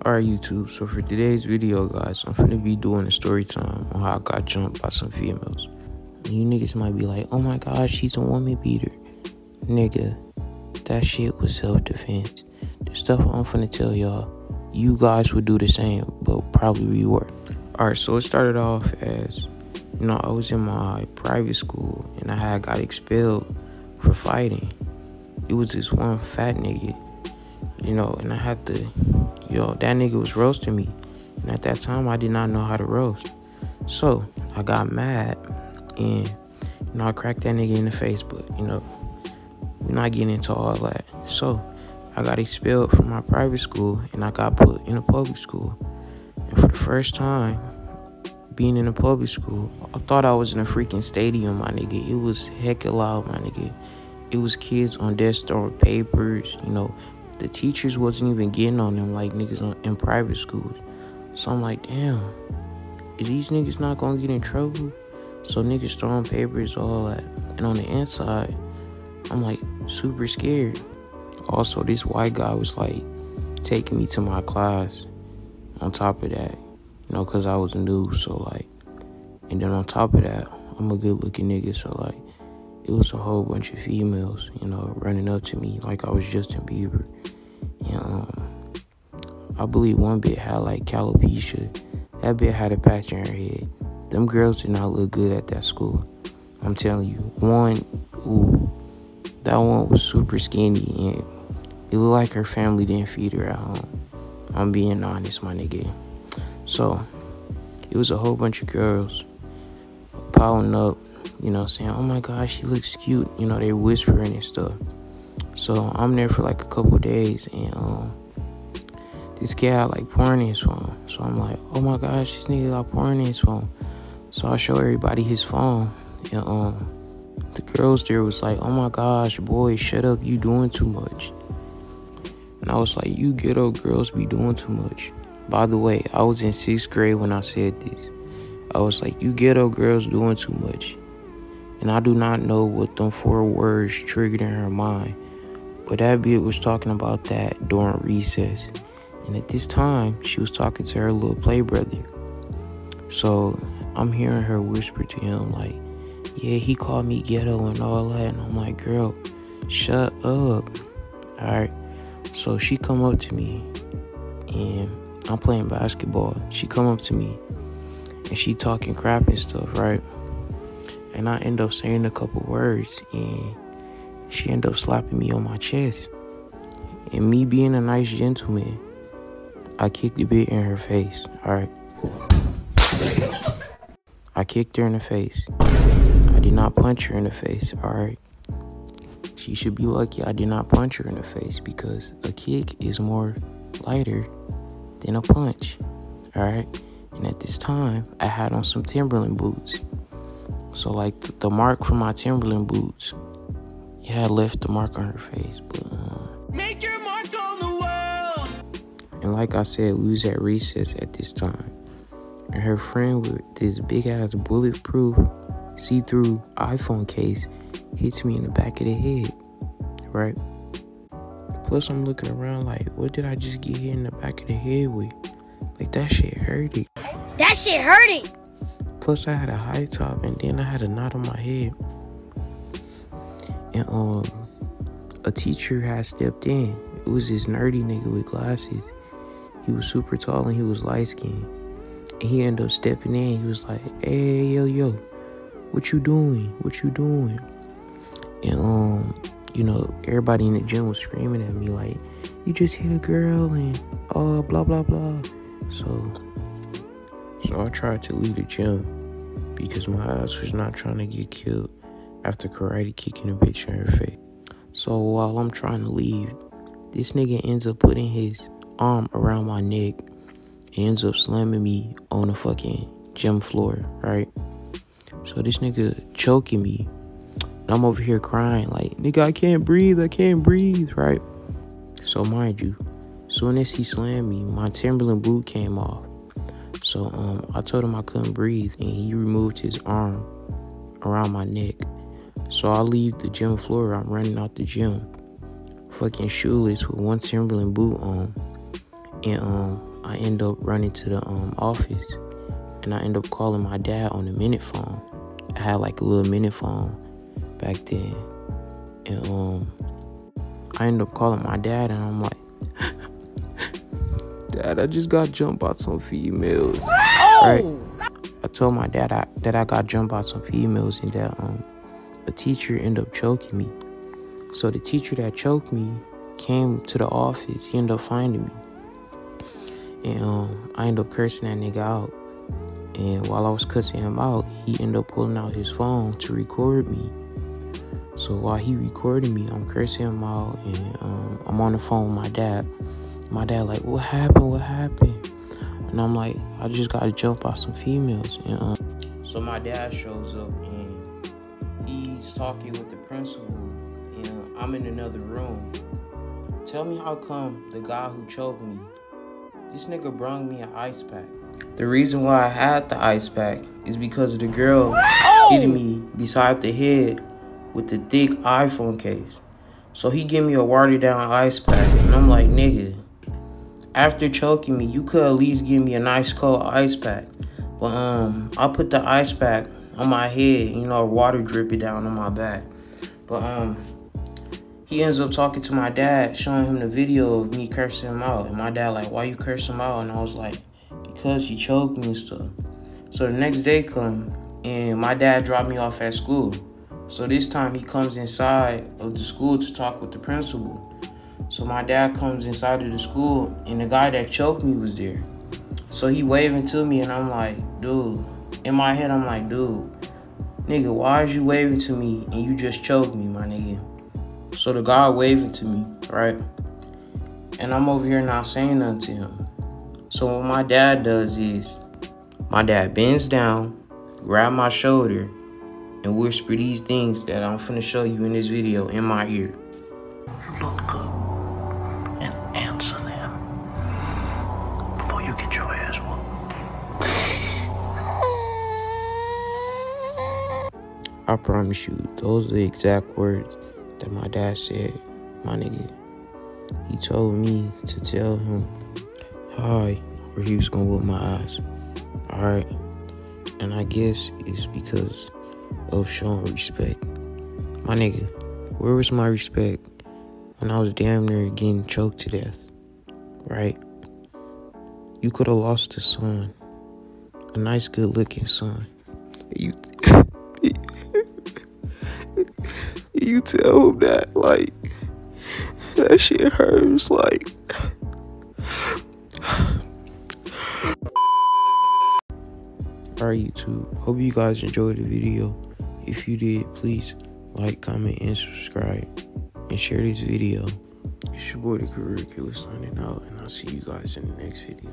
Alright YouTube, so for today's video guys, I'm finna be doing a story time on how I got jumped by some females. And you niggas might be like, oh my gosh, she's a woman beater. Nigga, that shit was self-defense. The stuff I'm finna tell y'all, you guys would do the same, but probably rework. Alright, so it started off as, I was in my private school and I got expelled for fighting. It was this one fat nigga, and I had to, that nigga was roasting me. And at that time, I did not know how to roast. So I got mad and, I cracked that nigga in the face, but, we're not getting into all that. So I got expelled from my private school and I got put in a public school. And for the first time being in a public school, I thought I was in a freaking stadium, my nigga. It was hecka loud, my nigga. It was kids on desks throwing papers, The teachers wasn't even getting on them like niggas in private schools. So I'm like, damn, is these niggas not gonna get in trouble? So niggas throwing papers, all that. And on the inside, I'm like super scared. Also, this white guy was like taking me to my class on top of that, cause I was new. So like, and then on top of that, I'm a good looking nigga. So like, it was a whole bunch of females, running up to me like I was Justin Bieber. And I believe one bit had like alopecia. That bit had a patch in her head. Them girls did not look good at that school. I'm telling you. That one was super skinny and it looked like her family didn't feed her at home. I'm being honest, my nigga. So, it was a whole bunch of girls piling up, saying, oh my gosh, she looks cute. They whispering and stuff. So I'm there for like a couple days and this kid had like porn in his phone. So I'm like, oh my gosh, this nigga got porn in his phone. So I show everybody his phone and the girls there was like, oh my gosh, boy, shut up, you doing too much. And I was like, you ghetto girls be doing too much. By the way, I was in 6th grade when I said this. I was like, you ghetto girls doing too much. And I do not know what them 4 words triggered in her mind. But that bitch was talking about that during recess. And at this time, she was talking to her little play brother. So I'm hearing her whisper to him like, yeah, he called me ghetto and all that. And I'm like, girl, shut up. Alright. So she come up to me and I'm playing basketball. She come up to me and she talking crap and stuff, right? And I end up saying a couple words and she ended up slapping me on my chest. And me being a nice gentleman, I kicked the bit in her face, alright? I kicked her in the face. I did not punch her in the face, alright? She should be lucky I did not punch her in the face because a kick is more lighter than a punch, alright? And at this time, I had on some Timberland boots. So like the mark from my Timberland boots, had left the mark on her face, but make your mark on the world. And like I said, we was at recess at this time, and her friend with this big ass bulletproof see-through iPhone case hits me in the back of the head, right? Plus I'm looking around like, what did I just get hit in the back of the head with? Like that shit hurted. That shit hurted. Plus I had a high top and then I had a knot on my head. And a teacher had stepped in. It was this nerdy nigga with glasses. He was super tall and he was light skinned. And he ended up stepping in. He was like, hey, yo, what you doing? What you doing? And everybody in the gym was screaming at me like, you just hit a girl and blah blah blah. So I tried to leave the gym because my ass was not trying to get killed after karate kicking a bitch in her face. So while I'm trying to leave, this nigga ends up putting his arm around my neck and ends up slamming me on the fucking gym floor, right? So this nigga choking me, and I'm over here crying like, nigga, I can't breathe, right? So mind you, soon as he slammed me, my Timberland boot came off. So I told him I couldn't breathe, and he removed his arm around my neck. So I leave the gym floor, I'm running out the gym, fucking shoeless with one Timberland boot on. And I end up running to the office, and I end up calling my dad on the minute phone. I had like a little minute phone back then, and I end up calling my dad, and I'm like, Dad, I just got jumped by some females. Right? I told my dad that I got jumped by some females, and that a teacher ended up choking me. So the teacher that choked me came to the office. He ended up finding me, and I ended up cursing that nigga out. And while I was cussing him out, he ended up pulling out his phone to record me. So while he recorded me, I'm cursing him out, and I'm on the phone with my dad. My dad like, what happened? And I'm like, I just got jumped by some females. And so my dad shows up, and he's talking with the principal, and I'm in another room. Tell me how come the guy who choked me, this nigga brung me an ice pack. The reason why I had the ice pack is because of the girl hitting me beside the head with the thick iPhone case. So he gave me a watered down ice pack, and I'm like, nigga, after choking me, you could at least give me a nice cold ice pack. But I put the ice pack on my head, water dripping down on my back. But he ends up talking to my dad, showing him the video of me cursing him out. And my dad like, why you curse him out? And I was like, because he choked me and stuff. So the next day come, and my dad dropped me off at school. So this time he comes inside of the school to talk with the principal. So my dad comes inside of the school, and the guy that choked me was there. So he waving to me, and I'm like, dude. In my head, I'm like, dude, nigga, why is you waving to me and you just choked me, my nigga? So the guy waving to me, right? And I'm over here not saying nothing to him. So what my dad does is, my dad bends down, grab my shoulder, and whisper these things that I'm finna show you in this video in my ear. Look up and answer them before you get your ass whooped. I promise you, those are the exact words that my dad said, my nigga. He told me to tell him hi, or he was gonna whoop my ass. Alright? And I guess it's because of showing respect. My nigga, where was my respect when I was damn near getting choked to death? Right? You could have lost a son. A nice, good-looking son. You tell him that, like, that shit hurts, like. Alright, YouTube. Hope you guys enjoyed the video. If you did, please like, comment, and subscribe. And share this video. It's your boy, the Career Killer, signing out. And I'll see you guys in the next video.